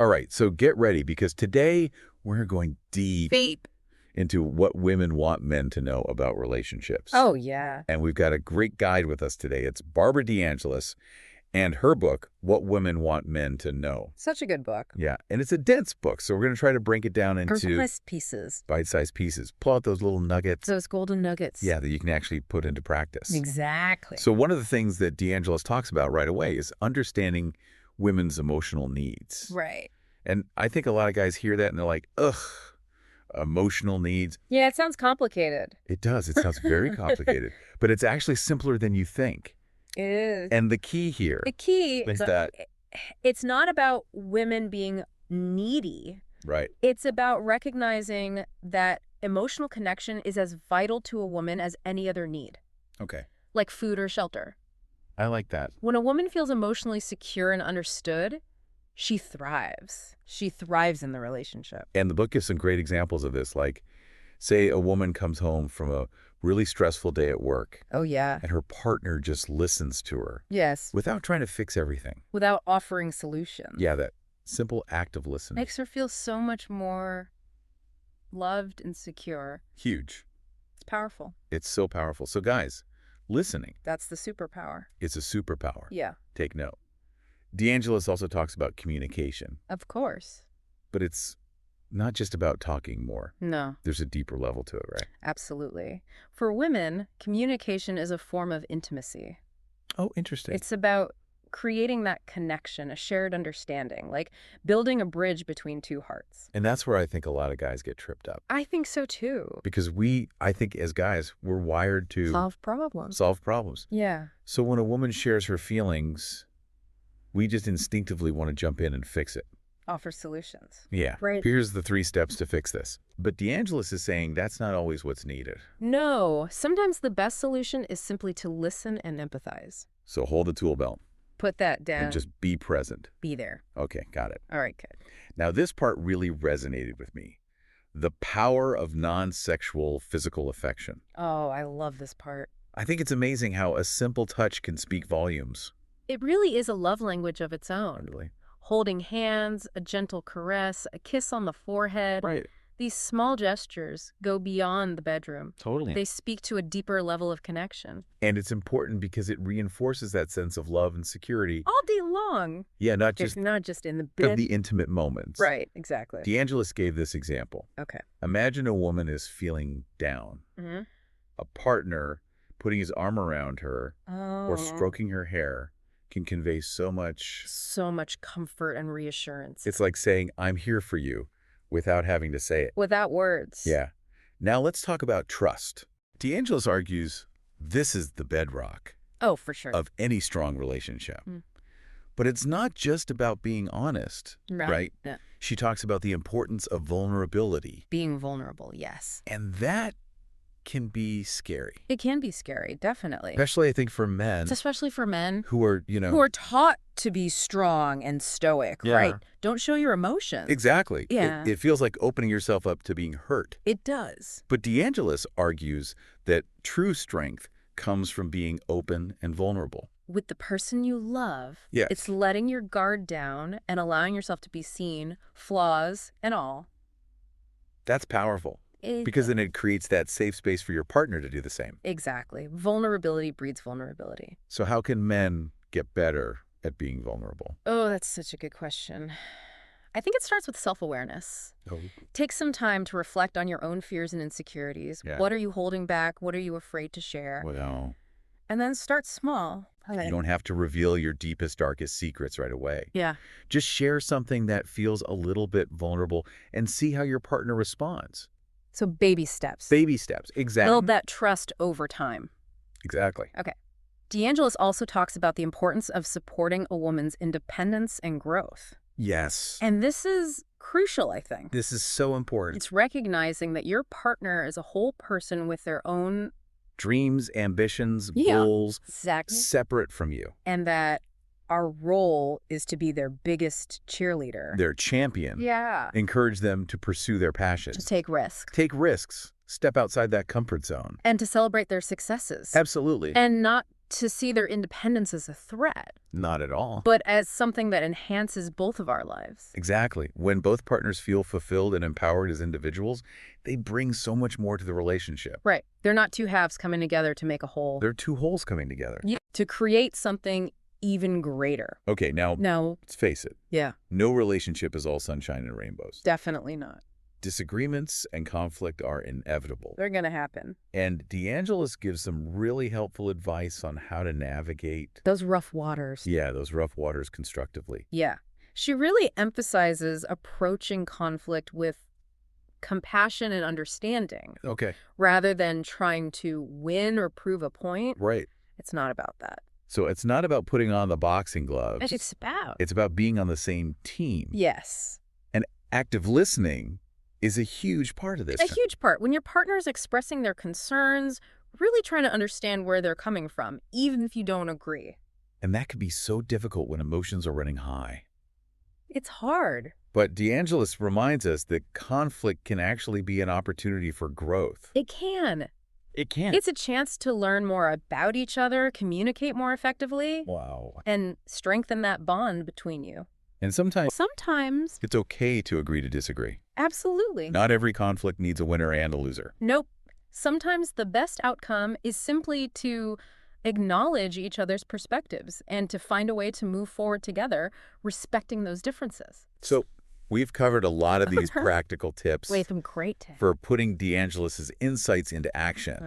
All right, so get ready because today we're going deep into what women want men to know about relationships. Oh, yeah. And we've got a great guide with us today. It's Barbara De Angelis and her book, What Women Want Men to Know. Such a good book. Yeah, and it's a dense book, so we're going to try to break it down into Compressed pieces. bite-sized pieces. Pull out those little nuggets. Those golden nuggets. Yeah, that you can actually put into practice. Exactly. So one of the things that De Angelis talks about right away is understanding women's emotional needs. Right. And I think a lot of guys hear that and they're like, ugh, emotional needs. Yeah, it sounds complicated. It does. It sounds very complicated, but it's actually simpler than you think. It is. And the key here is that, it's not about women being needy. right, It's about recognizing that emotional connection is as vital to a woman as any other need, okay, like food or shelter. I like that. When a woman feels emotionally secure and understood, she thrives. She thrives in the relationship. And the book gives some great examples of this, like, say a woman comes home from a really stressful day at work, Oh, yeah. and her partner just listens to her Yes. without trying to fix everything. Without offering solutions. Yeah, that simple act of listening. Makes her feel so much more loved and secure. Huge. It's powerful. It's so powerful. So guys, listening, That's the superpower. it's a superpower. Yeah, Take note. De Angelis also talks about communication, of course. but it's not just about talking more. No, There's a deeper level to it, right? absolutely. For women, communication is a form of intimacy. Oh, interesting. It's about creating that connection, a shared understanding, like building a bridge between two hearts. And that's where I think a lot of guys get tripped up. I think so too. Because I think as guys, we're wired to Solve problems. solve problems. Yeah. So when a woman shares her feelings, we just instinctively want to jump in and fix it. Offer solutions. Yeah. Right. Here's the 3 steps to fix this. But De Angelis is saying that's not always what's needed. No, sometimes the best solution is simply to listen and empathize. So hold the tool belt Put that down. and just be present. be there. Okay, got it. All right, good. Now, this part really resonated with me. The power of non-sexual physical affection. Oh, I love this part. I think it's amazing how a simple touch can speak volumes. It really is a love language of its own. Really. Holding hands, a gentle caress, a kiss on the forehead. Right. These small gestures go beyond the bedroom. Totally. They speak to a deeper level of connection. And it's important because it reinforces that sense of love and security. All day long. Yeah, not It's just not just in the of bed. the intimate moments. Right, exactly. De Angelis gave this example. Okay. Imagine a woman is feeling down. Mm-hmm. A partner putting his arm around her Oh. or stroking her hair can convey so much. So much comfort and reassurance. It's like saying, I'm here for you, without having to say it. Without words. Yeah. Now let's talk about trust. De Angelis argues this is the bedrock Oh, for sure. of any strong relationship. Mm. But it's not just about being honest, right? Yeah. She talks about the importance of vulnerability. Being vulnerable, yes. And that can be scary. It can be scary, definitely. Especially, I think, for men Especially for men who are, who are taught to be strong and stoic, Yeah. right? Don't show your emotions. Exactly. Yeah. It feels like opening yourself up to being hurt. It does. But De Angelis argues that true strength comes from being open and vulnerable. With the person you love, Yes. it's letting your guard down and allowing yourself to be seen, flaws and all. That's powerful because then it creates that safe space for your partner to do the same. Exactly. Vulnerability breeds vulnerability. So how can men get better at being vulnerable? Oh, that's such a good question. I think it starts with self-awareness. Oh. Take some time to reflect on your own fears and insecurities. Yeah. What are you holding back? What are you afraid to share? Well, And then start small. you don't have to reveal your deepest, darkest secrets right away. Yeah. Just share something that feels a little bit vulnerable and see how your partner responds. So baby steps. Baby steps. Exactly. Build that trust over time. Exactly. De Angelis also talks about the importance of supporting a woman's independence and growth. Yes. And this is crucial, I think. This is so important. It's recognizing that your partner is a whole person with their own Dreams, ambitions, Yeah. goals, exactly, separate from you. and that our role is to be their biggest cheerleader. Their champion. Yeah. Encourage them to pursue their passions. To take risks. Take risks. Step outside that comfort zone. And to celebrate their successes. Absolutely. And not to see their independence as a threat, Not at all. but as something that enhances both of our lives. Exactly. When both partners feel fulfilled and empowered as individuals, they bring so much more to the relationship. Right. They're not two halves coming together to make a whole. They're two wholes coming together. Yeah. To create something even greater. Okay, now, let's face it. Yeah. No relationship is all sunshine and rainbows. Definitely not. Disagreements and conflict are inevitable. They're going to happen. And De Angelis gives some really helpful advice on how to navigate Those rough waters. Yeah, those rough waters constructively. Yeah. She really emphasizes approaching conflict with compassion and understanding. Okay. Rather than trying to win or prove a point. Right. It's not about that. So it's not about putting on the boxing gloves. It's about being on the same team. Yes. And active listening is a huge part of this. A huge part. When your partner is expressing their concerns, really trying to understand where they're coming from, even if you don't agree. And that can be so difficult when emotions are running high. It's hard. But De Angelis reminds us that conflict can actually be an opportunity for growth. It can. It can. It's a chance to learn more about each other, communicate more effectively. Wow. And strengthen that bond between you. And sometimes it's okay to agree to disagree. Absolutely. Not every conflict needs a winner and a loser. Nope. Sometimes the best outcome is simply to acknowledge each other's perspectives and to find a way to move forward together, respecting those differences. So we've covered a lot of these practical tips Some great tips for putting De Angelis' insights into action.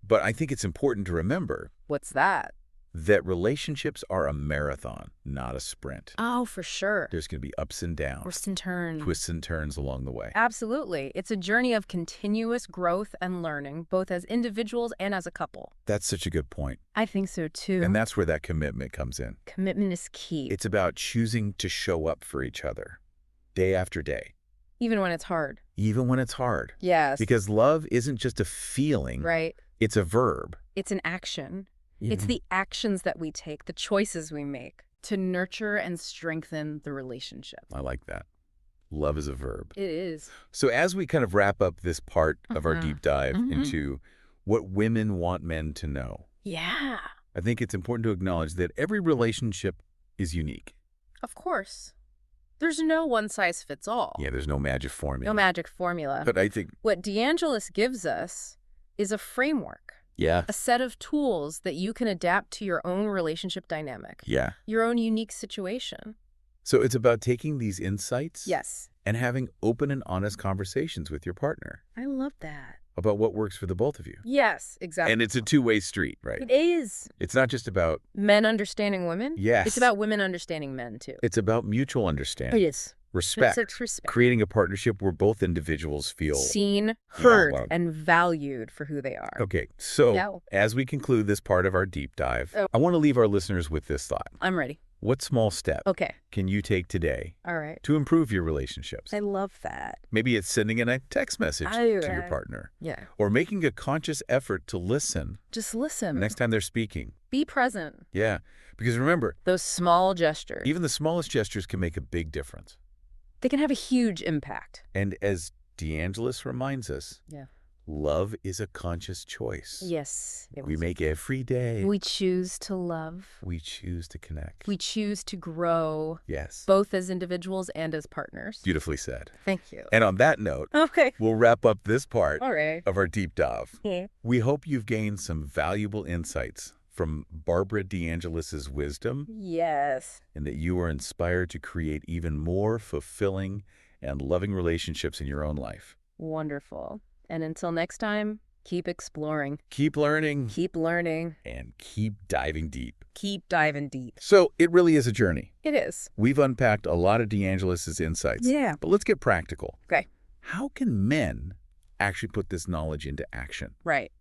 But I think it's important to remember What's that? that relationships are a marathon, not a sprint. Oh, for sure. There's going to be ups and downs, twists and turns along the way. Absolutely. It's a journey of continuous growth and learning, both as individuals and as a couple. That's such a good point. I think so, too. And that's where that commitment comes in. Commitment is key. It's about choosing to show up for each other, day after day. Even when it's hard. Even when it's hard. Yes. Because love isn't just a feeling. Right. It's a verb. It's an action. It's the actions that we take, the choices we make to nurture and strengthen the relationship. I like that. Love is a verb. It is. So as we kind of wrap up this part of our deep dive into what women want men to know, Yeah. I think it's important to acknowledge that every relationship is unique. Of course. There's no one size fits all. Yeah, there's no magic formula. No magic formula. But I think What De Angelis gives us is a framework. Yeah. A set of tools that you can adapt to your own relationship dynamic. Yeah. Your own unique situation. So it's about taking these insights Yes. and having open and honest conversations with your partner I love that. about what works for the both of you. Yes, exactly. And it's a two-way street, right? It is. It's not just about Men understanding women? Yes. It's about women understanding men, too. It's about mutual understanding. Yes. Respect. It's respect. Creating a partnership where both individuals feel Seen, heard, well. and valued for who they are. Okay, so Yeah. as we conclude this part of our deep dive, Oh. I want to leave our listeners with this thought. I'm ready. What small step Okay. can you take today All right. to improve your relationships? I love that. Maybe it's sending in a text message to your partner, Yeah. or making a conscious effort to listen Just listen. next time they're speaking. Be present. Yeah, because remember, Those small gestures. even the smallest gestures can make a big difference. They can have a huge impact. And as De Angelis reminds us, Yeah. love is a conscious choice. Yes. We make every day. We choose to love. We choose to connect. We choose to grow, Yes. both as individuals and as partners. Beautifully said. Thank you. And on that note, Okay. we'll wrap up this part All right. of our deep dive. Yeah. We hope you've gained some valuable insights from Barbara De Angelis' wisdom, Yes. and that you are inspired to create even more fulfilling and loving relationships in your own life. Wonderful. And until next time, keep exploring. Keep learning Keep learning. and keep diving deep. Keep diving deep. So it really is a journey. It is. We've unpacked a lot of De Angelis' insights. Yeah. But let's get practical. Okay. How can men actually put this knowledge into action? Right.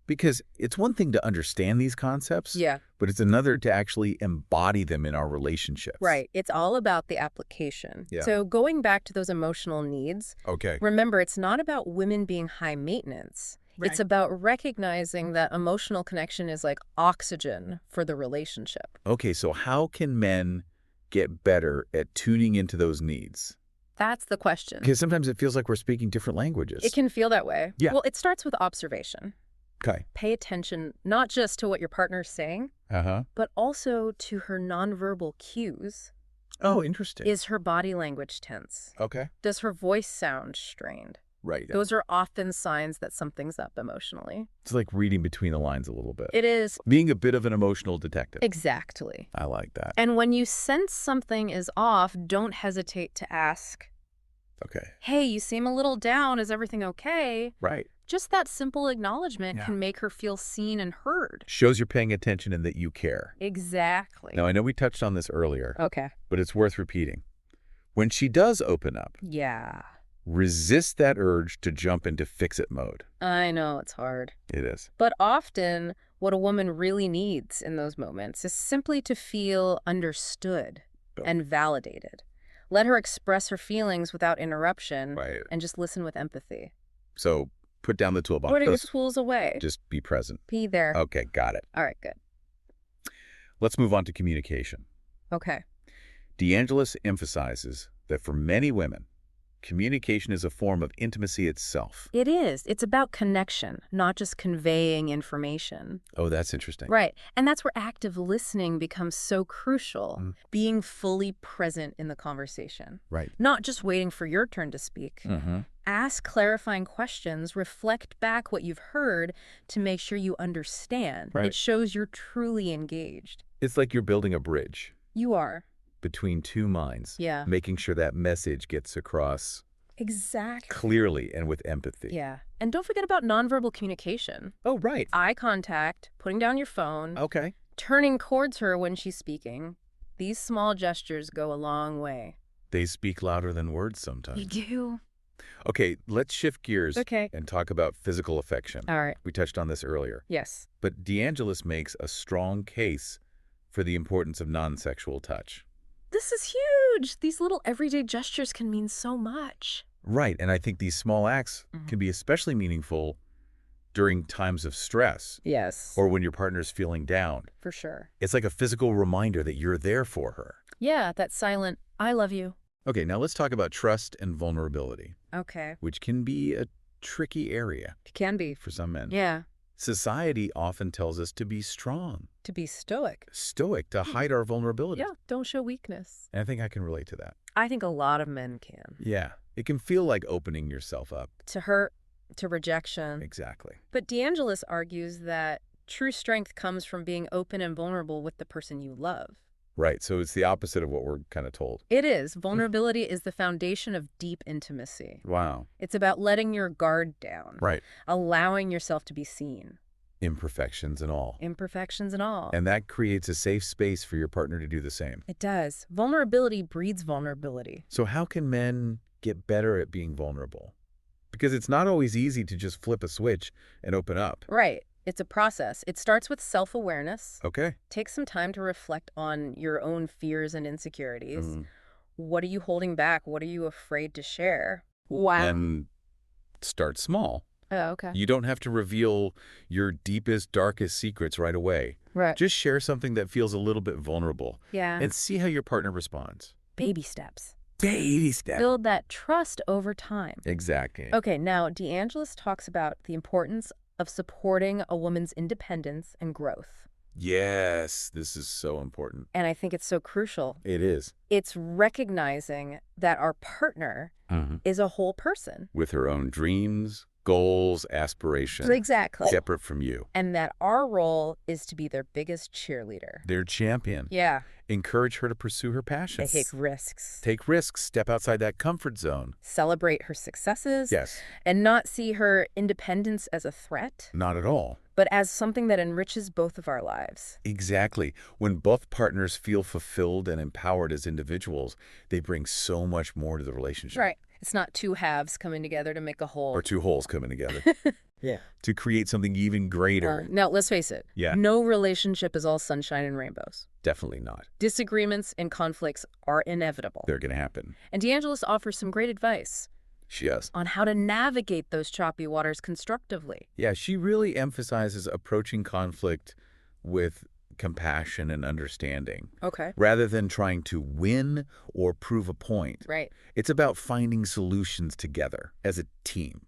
Because it's one thing to understand these concepts, Yeah. but it's another to actually embody them in our relationships. Right. It's all about the application. Yeah. So going back to those emotional needs, Okay. remember, it's not about women being high maintenance. Right. It's about recognizing that emotional connection is like oxygen for the relationship. Okay, so how can men get better at tuning into those needs? That's the question. Because sometimes it feels like we're speaking different languages. It can feel that way. Yeah. Well, it starts with observation. Okay. Pay attention not just to what your partner's saying, Uh-huh. but also to her nonverbal cues. Oh, interesting. Is her body language tense? Okay. Does her voice sound strained? Right. Those are often signs that something's up emotionally. It's like reading between the lines a little bit. It is. Being a bit of an emotional detective. Exactly. I like that. And when you sense something is off, don't hesitate to ask, Okay. hey, you seem a little down. Is everything okay? Right. Just that simple acknowledgement Yeah. can make her feel seen and heard. Shows you're paying attention and that you care. Exactly. Now, I know we touched on this earlier, Okay. but it's worth repeating. When she does open up, Yeah. resist that urge to jump into fix-it mode. I know it's hard. It is. But often, what a woman really needs in those moments is simply to feel understood and validated. Let her express her feelings without interruption Right. and just listen with empathy. So put down the toolbox. Put your tools away. Just be present. Be there. Okay, got it. All right, good. Let's move on to communication. Okay. De Angelis emphasizes that for many women, communication is a form of intimacy itself. It is. It's about connection, not just conveying information. Oh, that's interesting. Right. And that's where active listening becomes so crucial. Being fully present in the conversation. Right. Not just waiting for your turn to speak. Ask clarifying questions, reflect back what you've heard to make sure you understand. Right. It shows you're truly engaged. It's like you're building a bridge You are. between two minds. Yeah. Making sure that message gets across Exactly. clearly and with empathy. Yeah. And don't forget about nonverbal communication. Oh, right. Eye contact, putting down your phone, Okay. turning towards her when she's speaking. These small gestures go a long way. They speak louder than words They sometimes. do. Okay, let's shift gears Okay. and talk about physical affection. All right. We touched on this earlier. Yes. But De Angelis makes a strong case for the importance of non-sexual touch. This is huge. These little everyday gestures can mean so much. Right, and I think these small acts can be especially meaningful during times of stress Yes. or when your partner's feeling down. For sure. It's like a physical reminder that you're there for her. Yeah, that silent, I love you. Okay, now let's talk about trust and vulnerability, Okay. which can be a tricky area It can be. for some men. Yeah. Society often tells us to be strong, To be stoic. stoic, to hide our vulnerabilities. Yeah, don't show weakness. And I think I can relate to that. I think a lot of men can. Yeah, it can feel like opening yourself up. To hurt, to rejection. Exactly. But De Angelis argues that true strength comes from being open and vulnerable with the person you love. Right, so it's the opposite of what we're kind of told. It is. Vulnerability is the foundation of deep intimacy. Wow. It's about letting your guard down. Right. Allowing yourself to be seen. Imperfections and all. Imperfections and all. And that creates a safe space for your partner to do the same. It does. Vulnerability breeds vulnerability. So how can men get better at being vulnerable? Because it's not always easy to just flip a switch and open up. Right. It's a process. It starts with self-awareness. Okay. Take some time to reflect on your own fears and insecurities. What are you holding back? What are you afraid to share? Wow. And start small. Oh, okay. You don't have to reveal your deepest, darkest secrets right away. Right. Just share something that feels a little bit vulnerable Yeah. and see how your partner responds. Baby steps. Baby step. Build that trust over time. Exactly. Okay, now De Angelis talks about the importance of supporting a woman's independence and growth. Yes, this is so important. And I think it's so crucial. It is. It's recognizing that our partner is a whole person. With her own dreams, goals, aspirations. Exactly. Separate from you. And that our role is to be their biggest cheerleader. Their champion. Yeah. Encourage her to pursue her passions. Take risks. Take risks. Step outside that comfort zone. Celebrate her successes. Yes. And not see her independence as a threat, Not at all. but as something that enriches both of our lives. Exactly. When both partners feel fulfilled and empowered as individuals, they bring so much more to the relationship. Right. It's not two halves coming together to make a whole. Or two wholes coming together. Yeah. To create something even greater. Now, let's face it. Yeah. No relationship is all sunshine and rainbows. Definitely not. Disagreements and conflicts are inevitable. They're going to happen. And De Angelis offers some great advice She does. on how to navigate those choppy waters constructively. Yeah, she really emphasizes approaching conflict with compassion and understanding. Okay. Rather than trying to win or prove a point. Right. It's about finding solutions together as a team.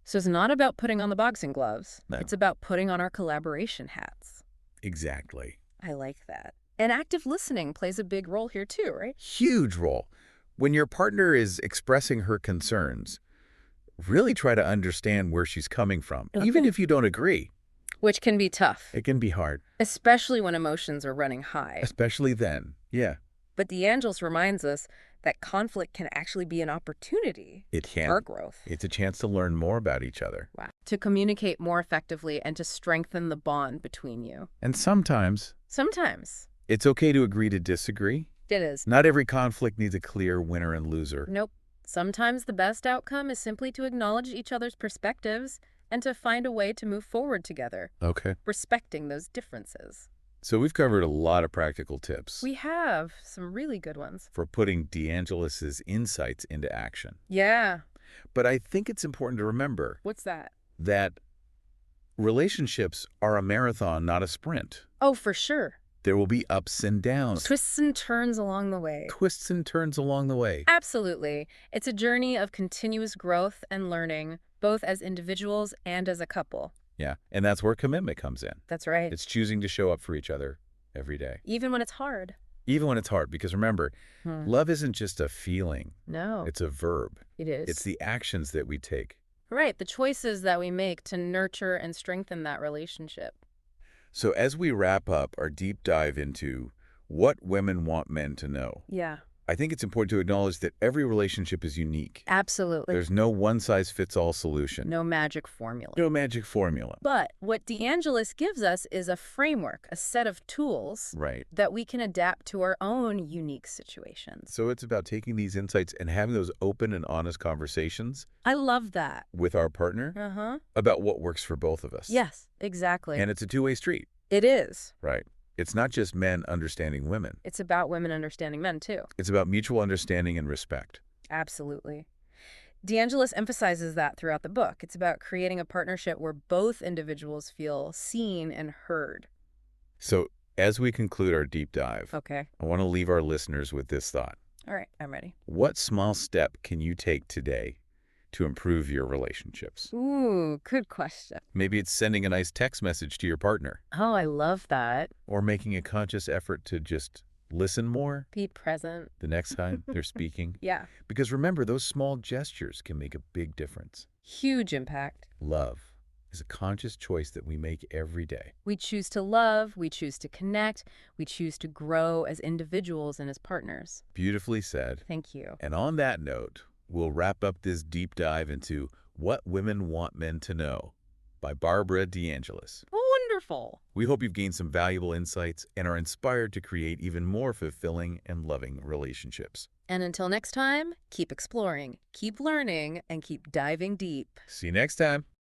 So it's not about putting on the boxing gloves. No. It's about putting on our collaboration hats. Exactly. I like that. And active listening plays a big role here too, right? Huge role. When your partner is expressing her concerns, really try to understand where she's coming from, even if you don't agree. Which can be tough. It can be hard. Especially when emotions are running high. Especially then, yeah. But De Angelis reminds us that conflict can actually be an opportunity It can. for growth. It's a chance to learn more about each other. Wow. To communicate more effectively and to strengthen the bond between you. And sometimes it's okay to agree to disagree. It is. Not every conflict needs a clear winner and loser. Nope. Sometimes the best outcome is simply to acknowledge each other's perspectives and to find a way to move forward together. Okay. Respecting those differences. So we've covered a lot of practical tips. We have some really good ones. For putting De Angelis's insights into action. Yeah. But I think it's important to remember. What's that? That relationships are a marathon, not a sprint. Oh, for sure. There will be ups and downs. Twists and turns along the way. Twists and turns along the way. Absolutely. It's a journey of continuous growth and learning, both as individuals and as a couple. Yeah, and that's where commitment comes in. That's right. It's choosing to show up for each other every day. Even when it's hard. Even when it's hard, because remember, love isn't just a feeling. No. It's a verb. It is. It's the actions that we take. Right, the choices that we make to nurture and strengthen that relationship. So as we wrap up our deep dive into what women want men to know, Yeah. I think it's important to acknowledge that every relationship is unique. Absolutely. There's no one-size-fits-all solution. No magic formula. No magic formula. But what De Angelis gives us is a framework, a set of tools Right. that we can adapt to our own unique situations. So it's about taking these insights and having those open and honest conversations I love that. with our partner Uh-huh. about what works for both of us. Yes, exactly. And it's a two-way street. It is. Right. It's not just men understanding women. It's about women understanding men, too. It's about mutual understanding and respect. Absolutely. De Angelis emphasizes that throughout the book. It's about creating a partnership where both individuals feel seen and heard. So as we conclude our deep dive, Okay. I want to leave our listeners with this thought. All right, I'm ready. What small step can you take today to improve your relationships? Ooh, good question. Maybe it's sending a nice text message to your partner, Oh, I love that. or making a conscious effort to just listen more Be present. the next time they're speaking. Yeah. Because remember, those small gestures can make a big difference. Huge impact. Love is a conscious choice that we make every day. We choose to love, we choose to connect, we choose to grow as individuals and as partners. Beautifully said. Thank you. And on that note, we'll wrap up this deep dive into What Women Want Men to Know by Barbara De Angelis. Wonderful. We hope you've gained some valuable insights and are inspired to create even more fulfilling and loving relationships. And until next time, keep exploring, keep learning, and keep diving deep. See you next time.